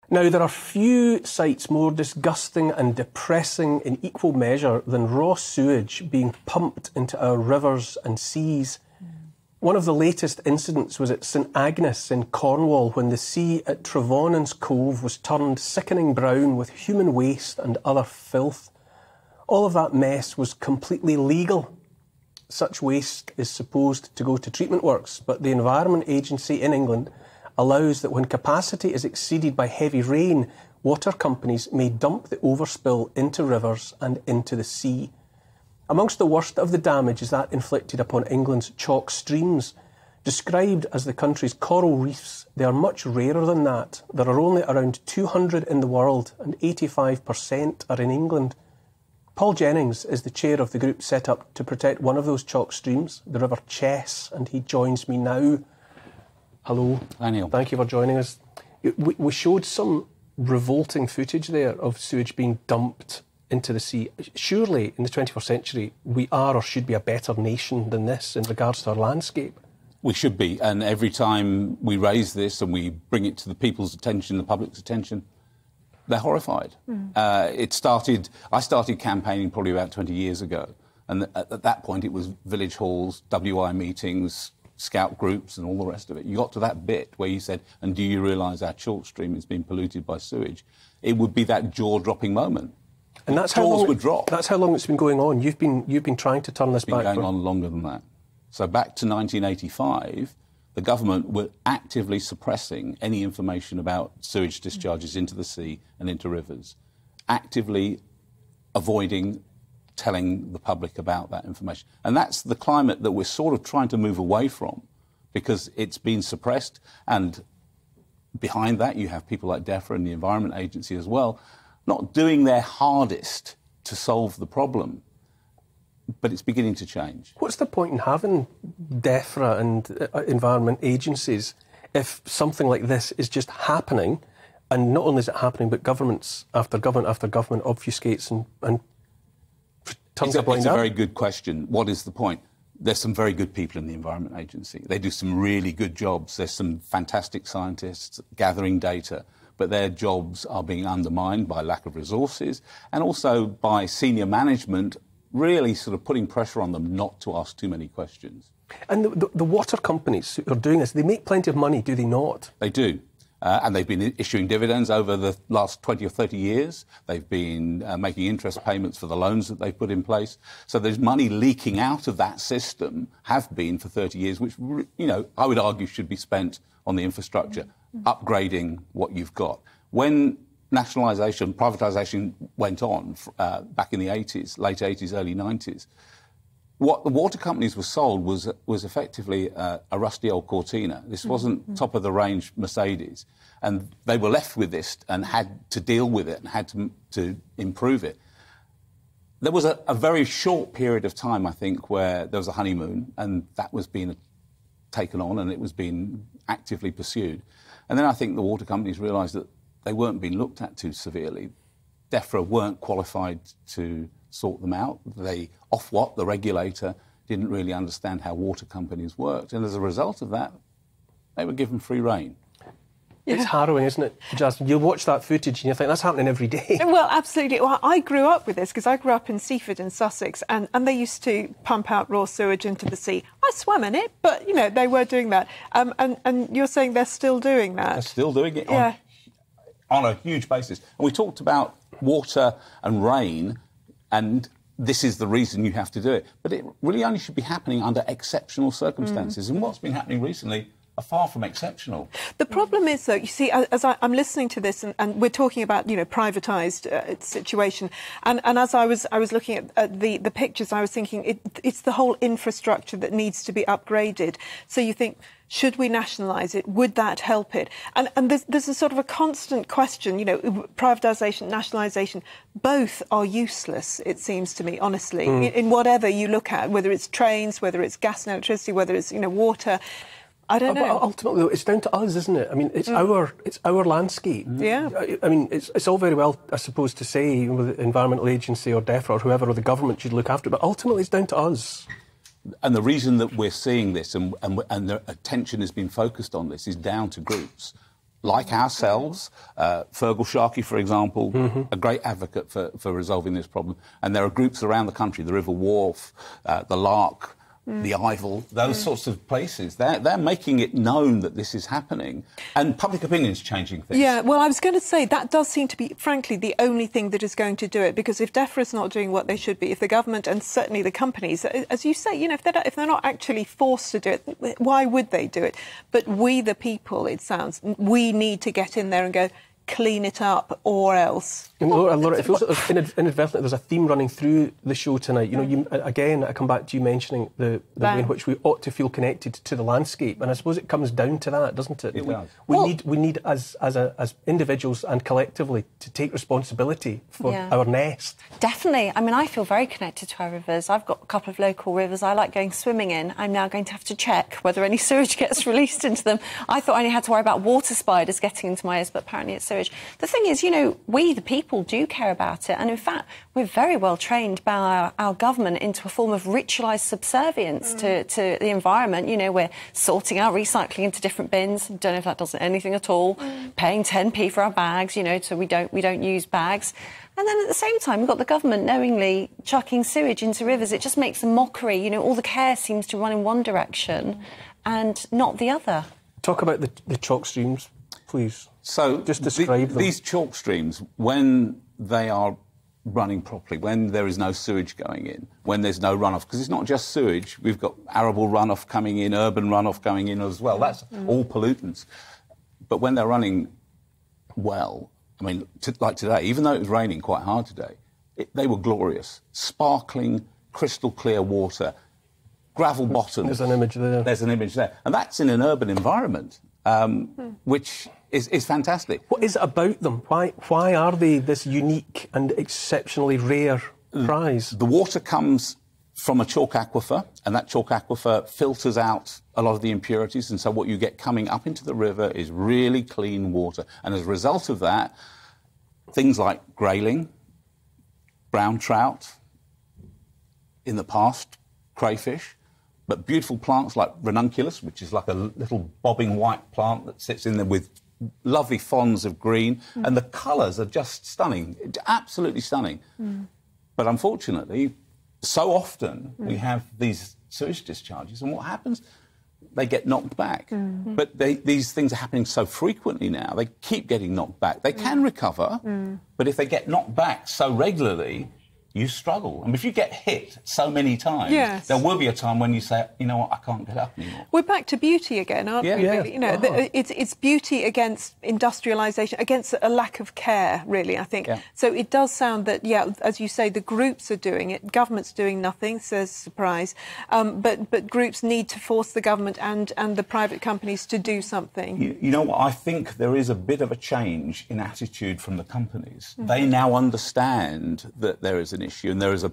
Now, there are few sights more disgusting and depressing in equal measure than raw sewage being pumped into our rivers and seas. One of the latest incidents was at St Agnes in Cornwall, when the sea at Trevonan's Cove was turned sickening brown with human waste and other filth. All of that mess was completely legal. Such waste is supposed to go to treatment works, but the Environment Agency in England allows that when capacity is exceeded by heavy rain, water companies may dump the overspill into rivers and into the sea. Amongst the worst of the damage is that inflicted upon England's chalk streams. Described as the country's coral reefs, they are much rarer than that. There are only around 200 in the world, and 85% are in England. Paul Jennings is the chair of the group set up to protect one of those chalk streams, the River Chess, and he joins me now. Hello. Hi, Neil. Thank you for joining us. We showed some revolting footage there of sewage being dumped into the sea. Surely, in the 21st century, we are or should be a better nation than this in regards to our landscape. We should be, and every time we raise this and we bring it to the people's attention, the public's attention, they're horrified. I started campaigning probably about 20 years ago, and at that point it was village halls, WI meetings, scout groups and all the rest of it. You got to that bit where you said, and do you realise our chalk stream is being polluted by sewage? It would be that jaw-dropping moment. And that's jaws would drop. That's how long it's been going on. You've been trying to turn this back. It's been going on longer than that. So back to 1985, the government were actively suppressing any information about sewage discharges into the sea and into rivers, actively avoiding telling the public about that information. And that's the climate that we're sort of trying to move away from, because it's been suppressed. And behind that, you have people like DEFRA and the Environment Agency as well, not doing their hardest to solve the problem. But it's beginning to change. What's the point in having DEFRA and environment agencies if something like this is just happening, and not only is it happening, but governments after government after government obfuscates and turns a blind eye? It's a very good question. What is the point? There's some very good people in the Environment Agency. They do some really good jobs. There's some fantastic scientists gathering data, but their jobs are being undermined by lack of resources and also by senior management really sort of putting pressure on them not to ask too many questions. And the water companies who are doing this, they make plenty of money, do they not? They do. And they've been issuing dividends over the last 20 or 30 years. They've been making interest payments for the loans that they've put in place. So there's money leaking out of that system, have been for 30 years, which, I would argue should be spent on the infrastructure, upgrading what you've got. When nationalisation, privatisation went on back in the 80s, late 80s, early 90s, what the water companies were sold was effectively a rusty old Cortina. This wasn't top-of-the-range Mercedes. And they were left with this and had to deal with it and had to improve it. There was a very short period of time, I think, where there was a honeymoon and that was being taken on and it was being actively pursued. And then I think the water companies realised that they weren't being looked at too severely. DEFRA weren't qualified to sort them out. Ofwat, the regulator, didn't really understand how water companies worked. And as a result of that, they were given free rein. It's harrowing, isn't it, Jasmine? You watch that footage and you think, that's happening every day. Well, absolutely. Well, I grew up with this because I grew up in Seaford in Sussex and they used to pump out raw sewage into the sea. I swam in it, but, they were doing that. And you're saying they're still doing that? They're still doing it on a huge basis. And we talked about water and rain, and this is the reason you have to do it. But it really only should be happening under exceptional circumstances. And what's been happening recently are far from exceptional. The problem is, though, you see, as I'm listening to this, and we're talking about, privatised situation, and as I was looking at the pictures, I was thinking it's the whole infrastructure that needs to be upgraded. So you think, should we nationalise it? Would that help it? And there's a sort of a constant question, privatisation, nationalisation, both are useless, it seems to me, honestly, in whatever you look at, whether it's trains, whether it's gas and electricity, whether it's, water. I don't know. But ultimately, though, it's down to us, isn't it? I mean, it's our landscape. Yeah. I mean, it's all very well, I suppose, to say with the Environmental Agency or DEFRA or whoever or the government should look after it, but ultimately it's down to us. And the reason that we're seeing this and the attention has been focused on this is down to groups like ourselves, Fergal Sharkey, for example, a great advocate for resolving this problem. And there are groups around the country, the River Wharfe, the Lark, the Ivel, those sorts of places. They're making it known that this is happening. And public opinion is changing things. Yeah, well, I was going to say that does seem to be, frankly, the only thing that is going to do it. Because if DEFRA is not doing what they should be, if the government and certainly the companies, as you say, you know, if they're not actually forced to do it, why would they do it? But we, the people, it sounds, we need to get in there and go, clean it up or else. You know, Laura, it feels like inadvertently there's a theme running through the show tonight. You know, again, I come back to you mentioning the way in which we ought to feel connected to the landscape, and I suppose it comes down to that, doesn't it? We need as individuals and collectively to take responsibility for our nest. Definitely. I mean, I feel very connected to our rivers. I've got a couple of local rivers I like going swimming in. I'm now going to have to check whether any sewage gets released into them. I thought I only had to worry about water spiders getting into my ears, but apparently it's sewage. The thing is, you know, we, the people, do care about it. And in fact, we're very well trained by our government into a form of ritualised subservience to the environment. You know, we're sorting out recycling into different bins. Don't know if that does anything at all. Paying 10p for our bags, you know, so we don't use bags. And then at the same time, we've got the government knowingly chucking sewage into rivers. It just makes a mockery. You know, all the care seems to run in one direction and not the other. Talk about the chalk streams, please. So just describe them. These chalk streams, when they are running properly, when there is no sewage going in, when there's no runoff, because it's not just sewage, we've got arable runoff coming in, urban runoff going in as well. That's all pollutants. But when they're running well, I mean, like today, even though it was raining quite hard today, they were glorious. Sparkling, crystal clear water, gravel bottom. There's an image there. There's an image there. And that's in an urban environment, which is fantastic. What is it about them? Why are they this unique and exceptionally rare prize? The water comes from a chalk aquifer, and that chalk aquifer filters out a lot of the impurities, and so what you get coming up into the river is really clean water. And as a result of that, things like grayling, brown trout, in the past, crayfish, but beautiful plants like ranunculus, which is like a little bobbing white plant that sits in there with lovely fronds of green, and the colours are just stunning, absolutely stunning. But unfortunately, so often we have these sewage discharges, and what happens? They get knocked back. But these things are happening so frequently now, they keep getting knocked back. They can recover, but if they get knocked back so regularly, you struggle. And if you get hit so many times, there will be a time when you say, you know what, I can't get up anymore. We're back to beauty again, aren't we? Really? You know, it's beauty against industrialisation, against a lack of care, really, I think. So it does sound that, as you say, the groups are doing it, government's doing nothing, says surprise, but groups need to force the government and the private companies to do something. You know what, I think there is a bit of a change in attitude from the companies. They now understand that there is an issue and there is a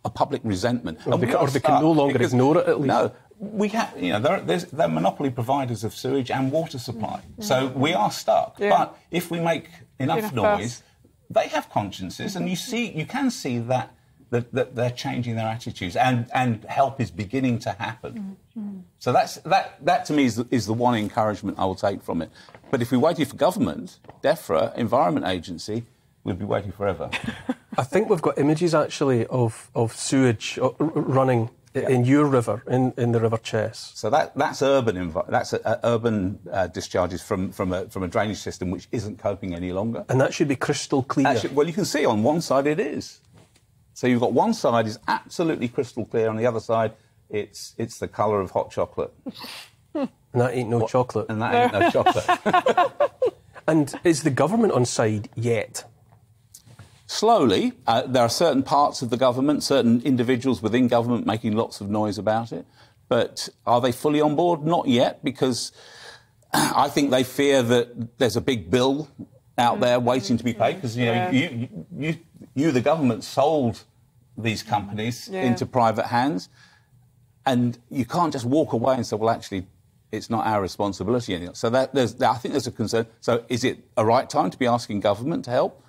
public resentment. Or they can no longer ignore it, at least. No, we have, you know, they're monopoly providers of sewage and water supply. So we are stuck. But if we make enough noise, they have consciences, and you can see that they're changing their attitudes, and help is beginning to happen. So that to me is the one encouragement I will take from it. But if we waited for government, DEFRA, Environment Agency, we'd be waiting forever. I think we've got images, actually, of sewage running in your river, in the River Chess. So that's urban. That's urban discharges from a drainage system which isn't coping any longer. And that should be crystal clear. Well, you can see on one side it is. So you've got one side is absolutely crystal clear, on the other side it's the colour of hot chocolate. And that ain't no chocolate. And that ain't no chocolate. And is the government on side yet? Slowly. There are certain parts of the government, certain individuals within government making lots of noise about it. But are they fully on board? Not yet, because I think they fear that there's a big bill out there waiting to be paid, because you, the government, sold these companies into private hands, and you can't just walk away and say, well, actually, it's not our responsibility anymore. So I think there's a concern. So is it a right time to be asking government to help?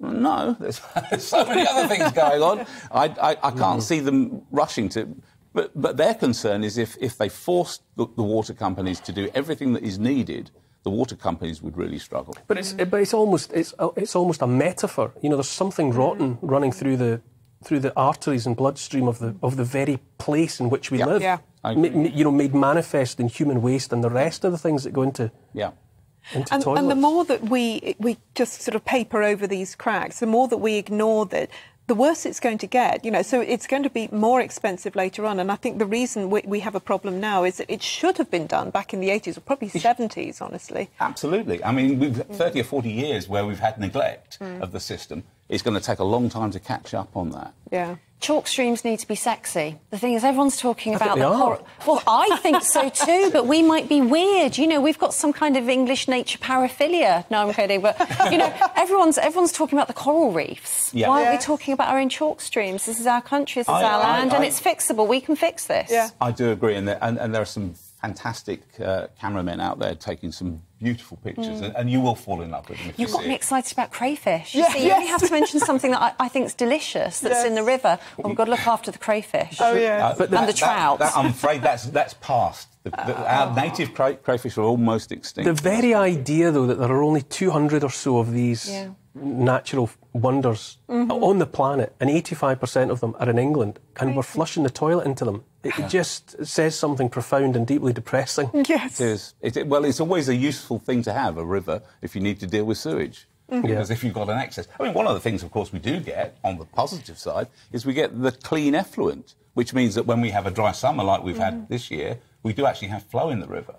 No, there's so many other things going on. I can't see them rushing to. But their concern is if they force the water companies to do everything that is needed, the water companies would really struggle. But it's almost a metaphor. You know, there's something rotten running through the arteries and bloodstream of the very place in which we live. Yeah. Made manifest in human waste and the rest of the things that go into toilets. And the more that we just sort of paper over these cracks, the more that we ignore that, the worse it's going to get. You know, so it's going to be more expensive later on. And I think the reason we have a problem now is that it should have been done back in the 80s or probably 70s, honestly. Absolutely. I mean, we've 30 or 40 years where we've had neglect of the system. It's going to take a long time to catch up on that. Yeah. Chalk streams need to be sexy. The thing is, everyone's talking about the coral. Well, I think so too, but we might be weird. You know, we've got some kind of English nature paraphilia. No, I'm kidding. But, you know, everyone's talking about the coral reefs. Yeah. Why are we talking about our own chalk streams? This is our country, this is our land, and it's fixable. We can fix this. Yeah. I do agree. And there are some fantastic cameramen out there taking some beautiful pictures, and you will fall in love with them if you You've got see me it. excited about crayfish. You see, you only have to mention something that I think is delicious that's in the river. Oh, we've got to look after the crayfish. Oh, yeah. And the trout. I'm afraid that's past. Our native crayfish are almost extinct. The very idea, though, that there are only 200 or so of these natural wonders on the planet, and 85% of them are in England, and we're flushing the toilet into them. It just says something profound and deeply depressing. Yes. It is. Well, it's always a useful thing to have, a river, if you need to deal with sewage. Because if you've got an excess... I mean, one of the things, of course, we do get, on the positive side, is we get the clean effluent, which means that when we have a dry summer like we've had this year, we do actually have flow in the river.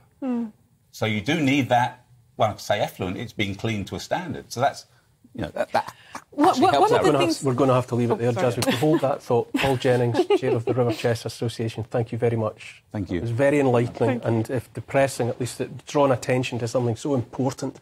So you do need that, when I say effluent, it's being cleaned to a standard. So that's... You know, that One of the things... We're going to have to leave it there, Jazz. We can hold that thought. Paul Jennings, Chair of the River Chess Association, thank you very much. Thank you. It was very enlightening and, if depressing, at least it's drawn attention to something so important.